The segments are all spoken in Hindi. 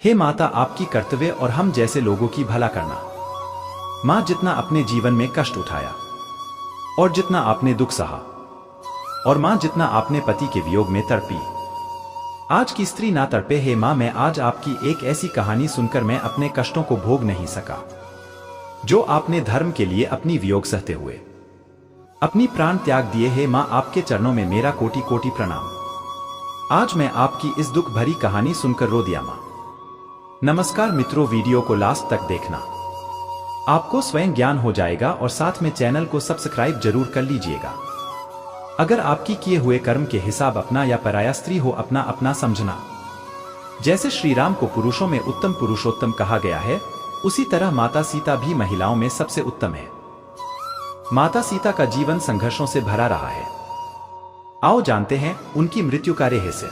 हे माता, आपकी कर्तव्य और हम जैसे लोगों की भला करना। माँ, जितना अपने जीवन में कष्ट उठाया और जितना आपने दुख सहा, और माँ जितना आपने पति के वियोग में तड़पी, आज की स्त्री ना तड़पे। हे माँ, मैं आज आपकी एक ऐसी कहानी सुनकर मैं अपने कष्टों को भोग नहीं सका जो आपने धर्म के लिए अपनी वियोग सहते हुए अपनी प्राण त्याग दिए। हे माँ, आपके चरणों में मेरा कोटि कोटि प्रणाम। आज मैं आपकी इस दुख भरी कहानी सुनकर रो दिया माँ। नमस्कार मित्रों, वीडियो को लास्ट तक देखना, आपको स्वयं ज्ञान हो जाएगा और साथ में चैनल को सब्सक्राइब जरूर कर लीजिएगा। अगर आपकी किए हुए कर्म के हिसाब अपना या पराया स्त्री हो अपना अपना समझना। जैसे श्री राम को पुरुषों में उत्तम पुरुषोत्तम कहा गया है, उसी तरह माता सीता भी महिलाओं में सबसे उत्तम है। माता सीता का जीवन संघर्षों से भरा रहा है। आओ जानते हैं उनकी मृत्यु का रहस्य।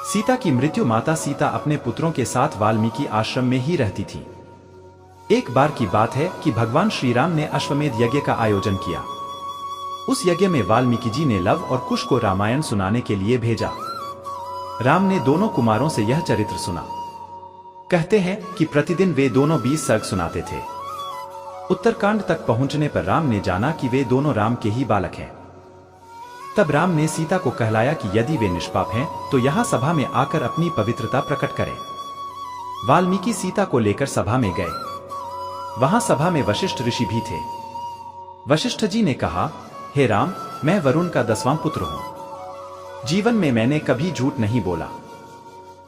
सीता की मृत्यु। माता सीता अपने पुत्रों के साथ वाल्मीकि आश्रम में ही रहती थी। एक बार की बात है कि भगवान श्री राम ने अश्वमेध यज्ञ का आयोजन किया। उस यज्ञ में वाल्मीकि जी ने लव और कुश को रामायण सुनाने के लिए भेजा। राम ने दोनों कुमारों से यह चरित्र सुना। कहते हैं कि प्रतिदिन वे दोनों 20 सर्ग सुनाते थे। उत्तरकांड तक पहुंचने पर राम ने जाना कि वे दोनों राम के ही बालक हैं। तब राम ने सीता को कहलाया कि यदि वे निष्पाप हैं तो यहां सभा में आकर अपनी पवित्रता प्रकट करें। वाल्मीकि सीता को लेकर सभा में गए। वहां सभा में वशिष्ठ ऋषि भी थे। वशिष्ठ जी ने कहा, हे राम, मैं वरुण का 10वां पुत्र हूं। जीवन में मैंने कभी झूठ नहीं बोला।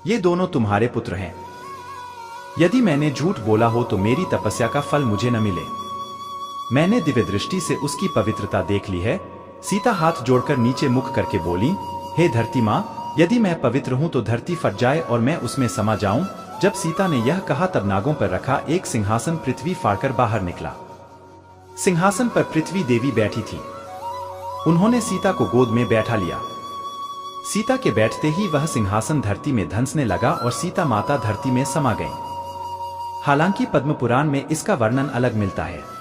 ये दोनों तुम्हारे पुत्र हैं। यदि मैंने झूठ बोला हो तो मेरी तपस्या का फल मुझे न मिले। मैंने दिव्य दृष्टि से उसकी पवित्रता देख ली है। सीता हाथ जोड़कर नीचे मुख करके बोली, हे धरती माँ, यदि मैं पवित्र हूं तो धरती फट जाए और मैं उसमें समा जाऊं। जब सीता ने यह कहा तब नागों पर रखा एक सिंहासन पृथ्वी फाड़कर बाहर निकला। सिंहासन पर पृथ्वी देवी बैठी थी। उन्होंने सीता को गोद में बैठा लिया। सीता के बैठते ही वह सिंहासन धरती में धंसने लगा और सीता माता धरती में समा गईं। हालांकि पद्म पुराण में इसका वर्णन अलग मिलता है।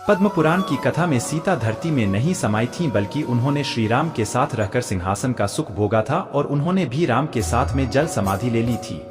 पद्म पुराण की कथा में सीता धरती में नहीं समाई थीं, बल्कि उन्होंने श्री राम के साथ रहकर सिंहासन का सुख भोगा था और उन्होंने भी राम के साथ में जल समाधि ले ली थी।